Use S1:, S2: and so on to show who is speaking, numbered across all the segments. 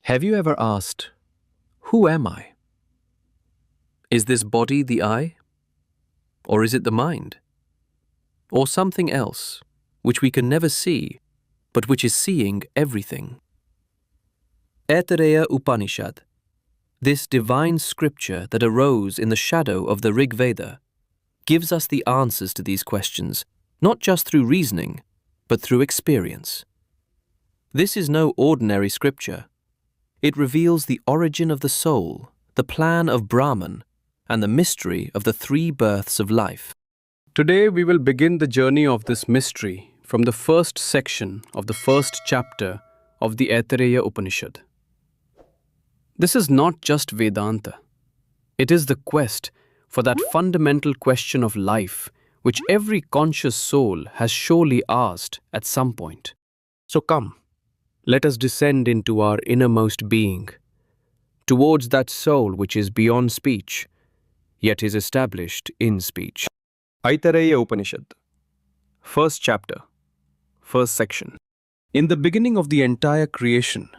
S1: Have you ever asked, who am I? Is this body the I? Or is it the mind? Or something else, which we can never see, but which is seeing everything? Aitareya Upanishad, this divine scripture that arose in the shadow of the Rigveda, gives us the answers to these questions, not just through reasoning, but through experience. This is no ordinary scripture. It reveals the origin of the soul, the plan of Brahman, and the mystery of the three births of life. Today we will begin the journey of this mystery from the first section of the first chapter of the Aitareya Upanishad. This is not just Vedanta. It is the quest for that fundamental question of life which every conscious soul has surely asked at some point. So come, let us descend into our innermost being, towards that soul which is beyond speech, yet is established in speech. Aitareya Upanishad, first chapter, first section. In the beginning of the entire creation,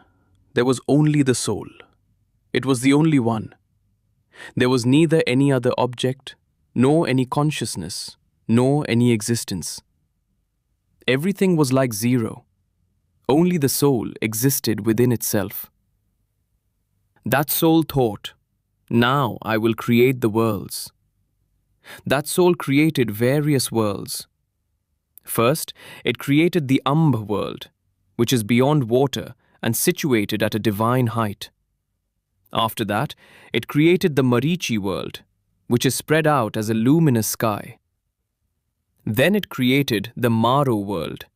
S1: there was only the soul. It was the only one. There was neither any other object, nor any consciousness, nor any existence. Everything was like zero. Only the soul existed within itself. That soul thought, now I will create the worlds. That soul created various worlds. First, it created the world, which is beyond water and situated at a divine height. After that, it created the Marichi world, which is spread out as a luminous sky. Then it created the Maro world,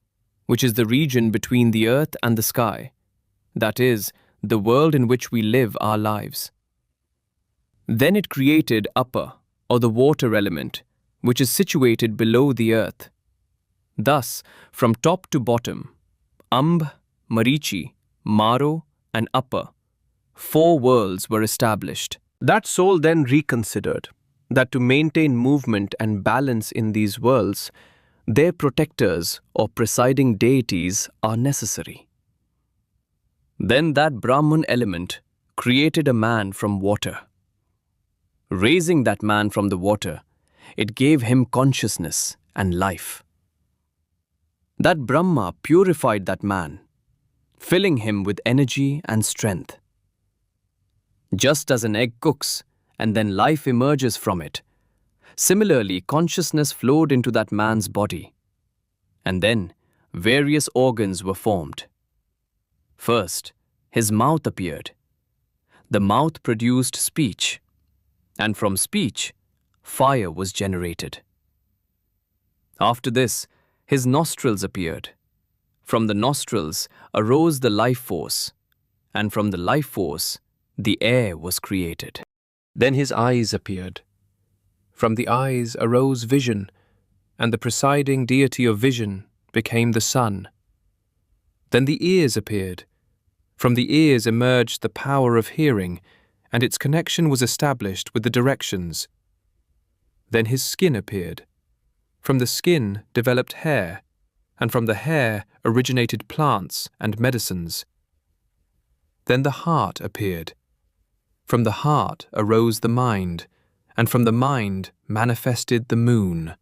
S1: which is the region between the earth and the sky, that is, the world in which we live our lives. Then it created Apa, or the water element, which is situated below the earth. Thus, from top to bottom, Marichi, Maro, and Apa, 4 worlds were established. That soul then reconsidered that to maintain movement and balance in these worlds, their protectors or presiding deities are necessary. Then that Brahman element created a man from water. Raising that man from the water, it gave him consciousness and life. That Brahma purified that man, filling him with energy and strength. Just as an egg cooks and then life emerges from it, similarly consciousness flowed into that man's body. And then various organs were formed. First, his mouth appeared. The mouth produced speech, and from speech, fire was generated. After this, his nostrils appeared. From the nostrils arose the life force, and from the life force, the air was created. Then his eyes appeared. From the eyes arose vision, and the presiding deity of vision became the sun. Then the ears appeared. From the ears emerged the power of hearing, and its connection was established with the directions. Then his skin appeared. From the skin developed hair, and from the hair originated plants and medicines. Then the heart appeared. From the heart arose the mind, and from the mind manifested the moon.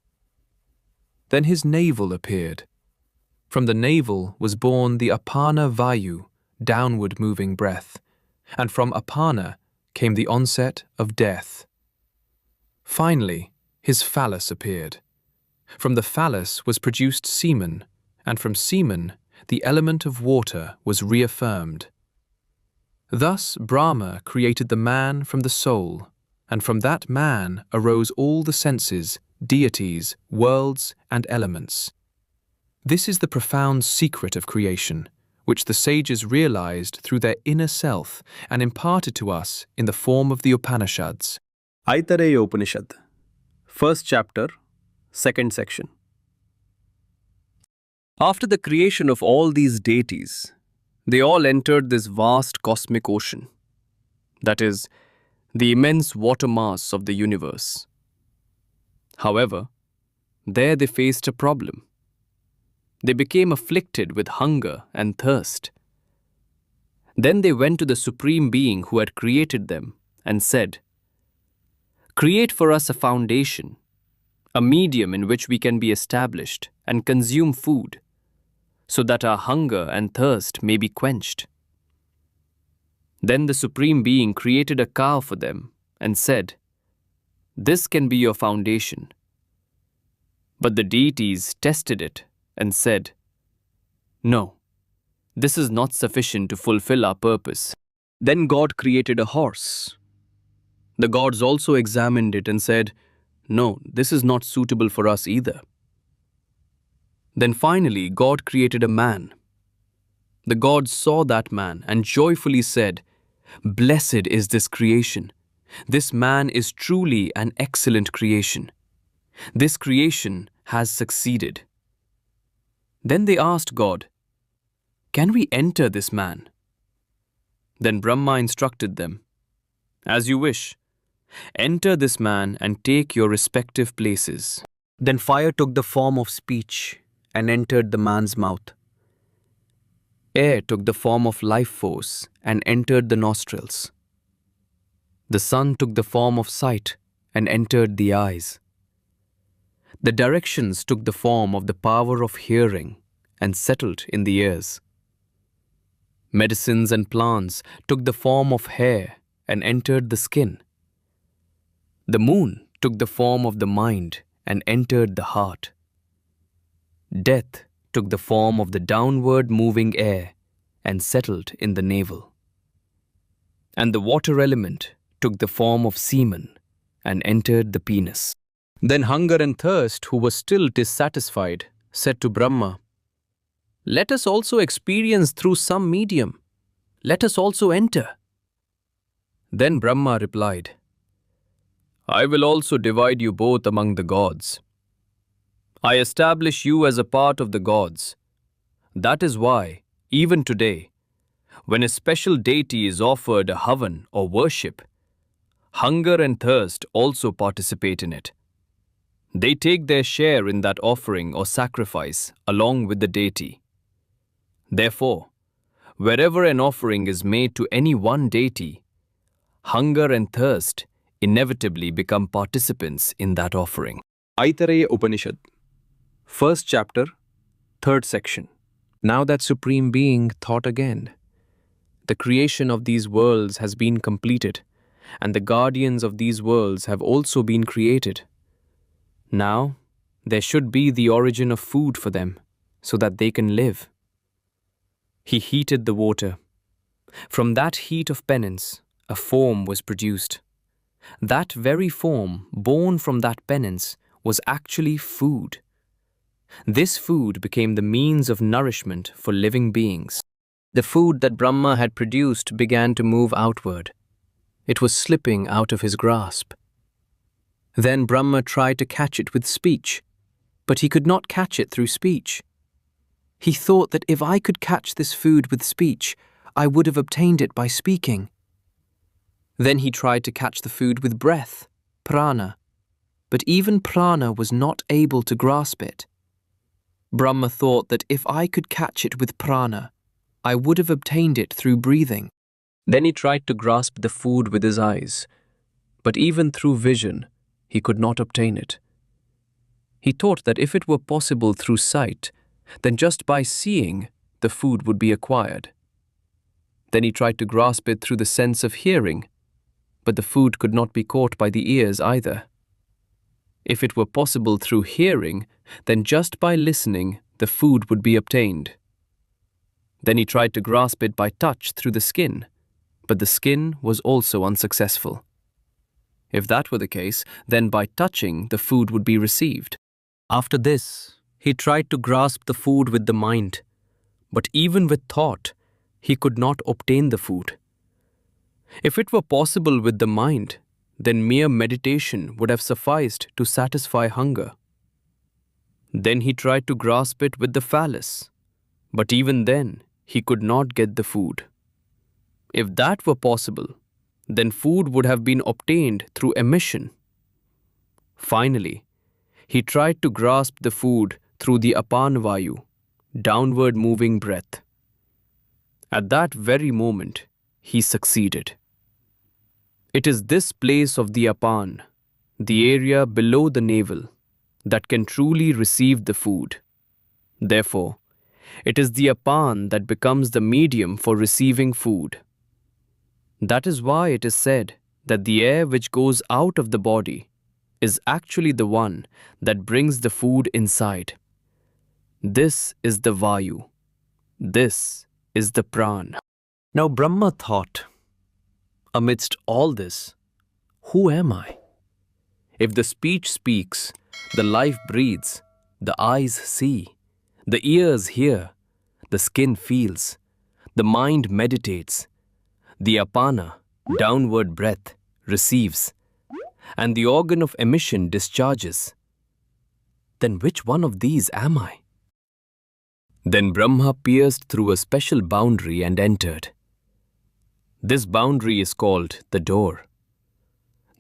S1: Then his navel appeared. From the navel was born the Apana Vayu, downward moving breath, and from Apana came the onset of death. Finally, his phallus appeared. From the phallus was produced semen, and from semen the element of water was reaffirmed. Thus Brahma created the man from the soul, and from that man arose all the senses, deities, worlds, and elements. This is the profound secret of creation, which the sages realized through their inner self and imparted to us in the form of the Upanishads. Aitareya Upanishad, first chapter, second section. After the creation of all these deities, they all entered this vast cosmic ocean, that is, the immense water mass of the universe. However, there they faced a problem. They became afflicted with hunger and thirst. Then they went to the Supreme Being who had created them and said, "Create for us a foundation, a medium in which we can be established and consume food, so that our hunger and thirst may be quenched." Then the Supreme Being created a cow for them and said, "This can be your foundation." But the deities tested it and said, "No, this is not sufficient to fulfill our purpose." Then God created a horse. The gods also examined it and said, "No, this is not suitable for us either." Then finally, God created a man. The gods saw that man and joyfully said, "Blessed is this creation. This man is truly an excellent creation. This creation has succeeded." Then they asked God, "Can we enter this man?" Then Brahma instructed them, "As you wish. Enter this man and take your respective places." Then fire took the form of speech and entered the man's mouth. Air took the form of life force and entered the nostrils. The sun took the form of sight and entered the eyes. The directions took the form of the power of hearing and settled in the ears. Medicines and plants took the form of hair and entered the skin. The moon took the form of the mind and entered the heart. Death took the form of the downward moving air and settled in the navel. And the water element took the form of semen and entered the penis. Then hunger and thirst, who was still dissatisfied, said to Brahma, "Let us also experience through some medium. Let us also enter." Then Brahma replied, "I will also divide you both among the gods. I establish you as a part of the gods. That is why, even today, when a special deity is offered a havan or worship, hunger and thirst also participate in it. They take their share in that offering or sacrifice along with the deity. Therefore, wherever an offering is made to any one deity, hunger and thirst inevitably become participants in that offering." Aitareya Upanishad, 1st chapter, 3rd section. Now that Supreme Being thought again. The creation of these worlds has been completed, and the guardians of these worlds have also been created. Now, there should be the origin of food for them, so that they can live. He heated the water. From that heat of penance, a form was produced. That very form, born from that penance, was actually food. This food became the means of nourishment for living beings. The food that Brahma had produced began to move outward. It was slipping out of his grasp. Then Brahma tried to catch it with speech, but he could not catch it through speech. He thought that if I could catch this food with speech, I would have obtained it by speaking. Then he tried to catch the food with breath, prana, but even prana was not able to grasp it. Brahma thought that if I could catch it with prana, I would have obtained it through breathing. Then he tried to grasp the food with his eyes, but even through vision, he could not obtain it. He thought that if it were possible through sight, then just by seeing, the food would be acquired. Then he tried to grasp it through the sense of hearing, but the food could not be caught by the ears either. If it were possible through hearing, then just by listening, the food would be obtained. Then he tried to grasp it by touch through the skin, but the skin was also unsuccessful. If that were the case, then by touching, the food would be received. After this, he tried to grasp the food with the mind, but even with thought, he could not obtain the food. If it were possible with the mind, then mere meditation would have sufficed to satisfy hunger. Then he tried to grasp it with the phallus, but even then he could not get the food. If that were possible, then food would have been obtained through emission. Finally, he tried to grasp the food through the Apana Vayu, downward moving breath. At that very moment, he succeeded. It is this place of the Apana, the area below the navel, that can truly receive the food. Therefore, it is the Apana that becomes the medium for receiving food. That is why it is said that the air which goes out of the body is actually the one that brings the food inside. This is the Vayu. This is the Prana. Now Brahma thought, amidst all this, who am I? If the speech speaks, the life breathes, the eyes see, the ears hear, the skin feels, the mind meditates, the Apana, downward breath, receives, and the organ of emission discharges, then which one of these am I? Then Brahma pierced through a special boundary and entered. This boundary is called the door.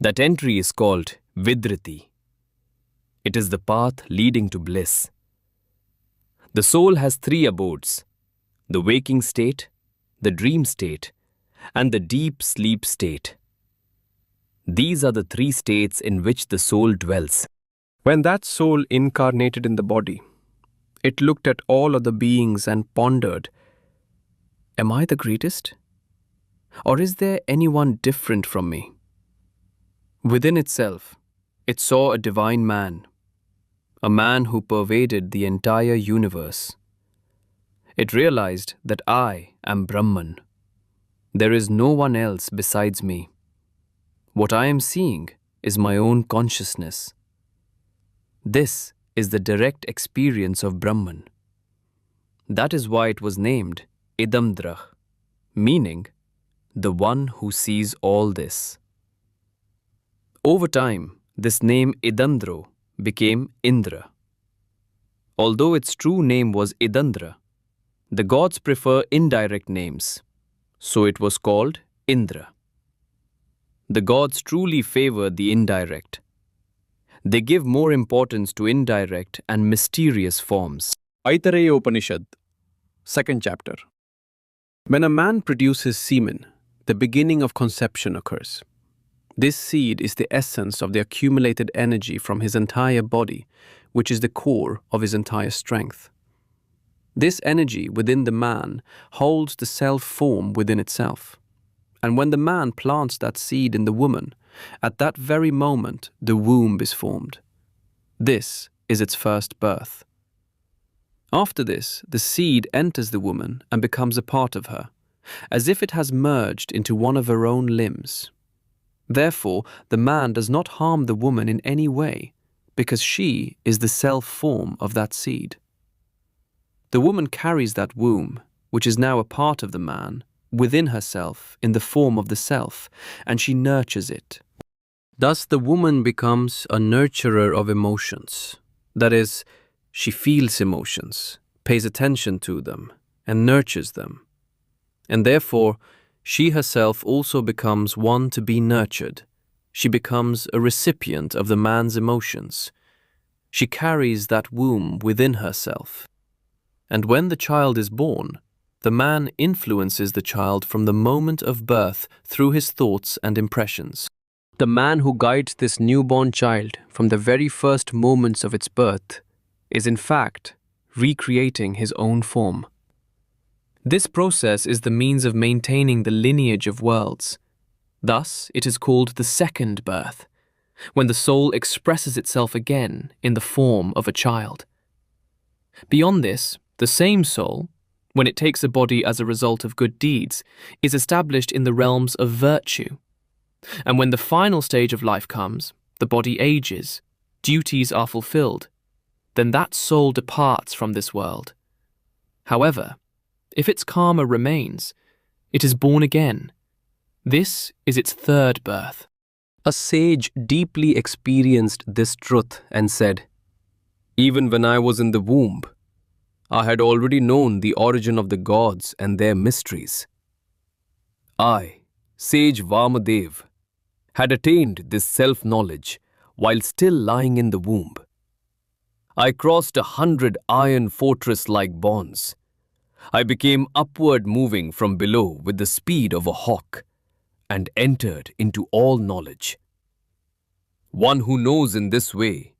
S1: That entry is called Vidriti. It is the path leading to bliss. The soul has three abodes: the waking state, the dream state, and the deep sleep state. These are the three states in which the soul dwells. When that soul incarnated in the body, it looked at all other beings and pondered, am I the greatest? Or is there anyone different from me? Within itself, it saw a divine man, a man who pervaded the entire universe. It realized that I am Brahman. There is no one else besides me. What I am seeing is my own consciousness. This is the direct experience of Brahman. That is why it was named Idamdrah, meaning the one who sees all this. Over time, this name Idandro became Indra. Although its true name was Idandra, the gods prefer indirect names, so it was called Indra. The gods truly favor the indirect. They give more importance to indirect and mysterious forms.
S2: Aitareya Upanishad, 2nd chapter. When a man produces semen, the beginning of conception occurs. This seed is the essence of the accumulated energy from his entire body, which is the core of his entire strength. This energy within the man holds the self-form within itself. And when the man plants that seed in the woman, at that very moment the womb is formed. This is its first birth. After this, the seed enters the woman and becomes a part of her, as if it has merged into one of her own limbs. Therefore, the man does not harm the woman in any way, because she is the self-form of that seed. The woman carries that womb, which is now a part of the man, within herself in the form of the self, and she nurtures it. Thus the woman becomes a nurturer of emotions. That is, she feels emotions, pays attention to them, and nurtures them. And therefore, she herself also becomes one to be nurtured. She becomes a recipient of the man's emotions. She carries that womb within herself. And when the child is born, the man influences the child from the moment of birth through his thoughts and impressions. The man who guides this newborn child from the very first moments of its birth is in fact recreating his own form. This process is the means of maintaining the lineage of worlds. Thus, it is called the second birth, when the soul expresses itself again in the form of a child. Beyond this, the same soul, when it takes a body as a result of good deeds, is established in the realms of virtue. And when the final stage of life comes, the body ages, duties are fulfilled, then that soul departs from this world. However, if its karma remains, it is born again. This is its third birth. A sage deeply experienced this truth and said, "Even when I was in the womb, I had already known the origin of the gods and their mysteries. I, sage Vamadev, had attained this self-knowledge while still lying in the womb. I crossed 100 iron fortress-like bonds.
S1: I became upward moving from below with the speed of a hawk and entered into all knowledge. One who knows in this way,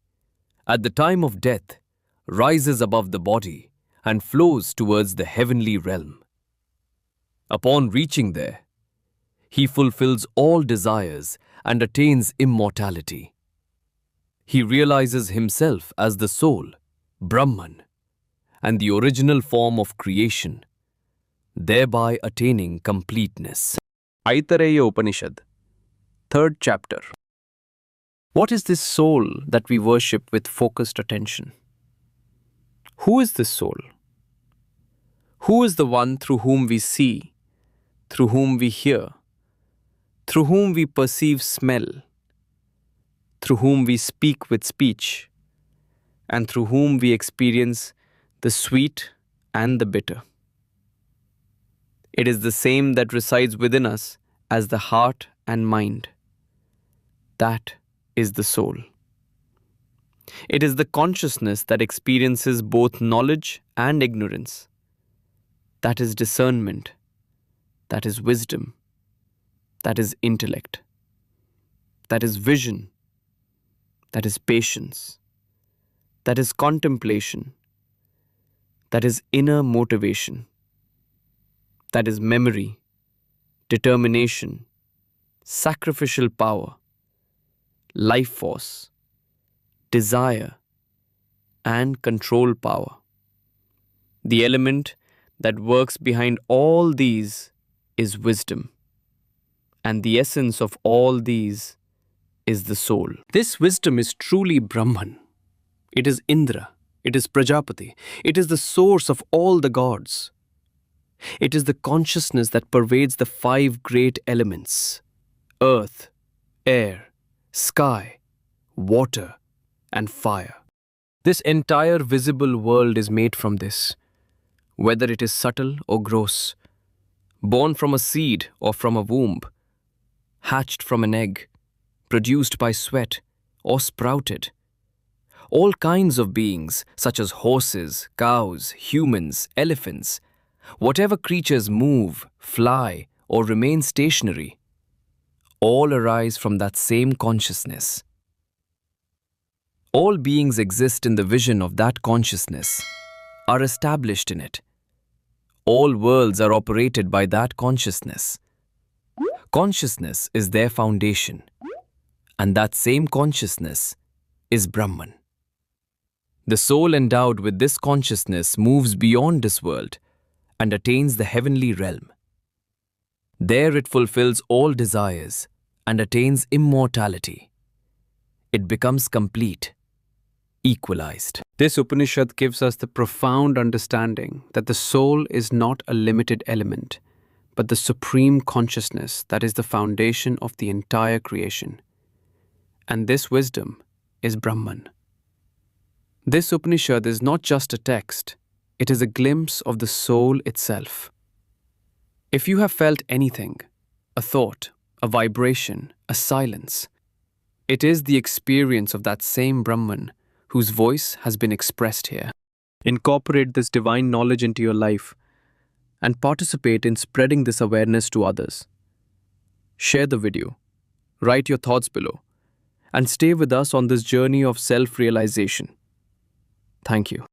S1: at the time of death, rises above the body and flows towards the heavenly realm. Upon reaching there, he fulfills all desires and attains immortality. He realizes himself as the soul, Brahman, and the original form of creation, thereby attaining completeness.
S2: Aitareya Upanishad, 3rd chapter. What is this soul that we worship with focused attention? Who is this soul? Who is the one through whom we see, through whom we hear, through whom we perceive smell, through whom we speak with speech, and through whom we experience the sweet and the bitter? It is the same that resides within us as the heart and mind. That is the soul. It is the consciousness that experiences both knowledge and ignorance. That is discernment. That is wisdom. That is intellect. That is vision. That is patience. That is contemplation. That is inner motivation. That is memory, determination, sacrificial power, life force, desire, and control power. The element that works behind all these is wisdom, and the essence of all these is the soul. This wisdom is truly Brahman. It is Indra, it is Prajapati, it is the source of all the gods. It is the consciousness that pervades the 5 great elements: earth, air, sky, water, and fire. This entire visible world is made from this, whether it is subtle or gross, born from a seed or from a womb, hatched from an egg, produced by sweat, or sprouted. All kinds of beings, such as horses, cows, humans, elephants, whatever creatures move, fly, or remain stationary, all arise from that same consciousness. All beings exist in the vision of that consciousness, are established in it. All worlds are operated by that consciousness. Consciousness is their foundation, and that same consciousness is Brahman. The soul endowed with this consciousness moves beyond this world and attains the heavenly realm. There it fulfills all desires and attains immortality. It becomes complete, equalized. This Upanishad gives us the profound understanding that the soul is not a limited element, but the supreme consciousness that is the foundation of the entire creation. And this wisdom is Brahman. This Upanishad is not just a text, it is a glimpse of the soul itself. If you have felt anything, a thought, a vibration, a silence, it is the experience of that same Brahman whose voice has been expressed here. Incorporate this divine knowledge into your life and participate in spreading this awareness to others. Share the video, write your thoughts below, and stay with us on this journey of self-realization. Thank you.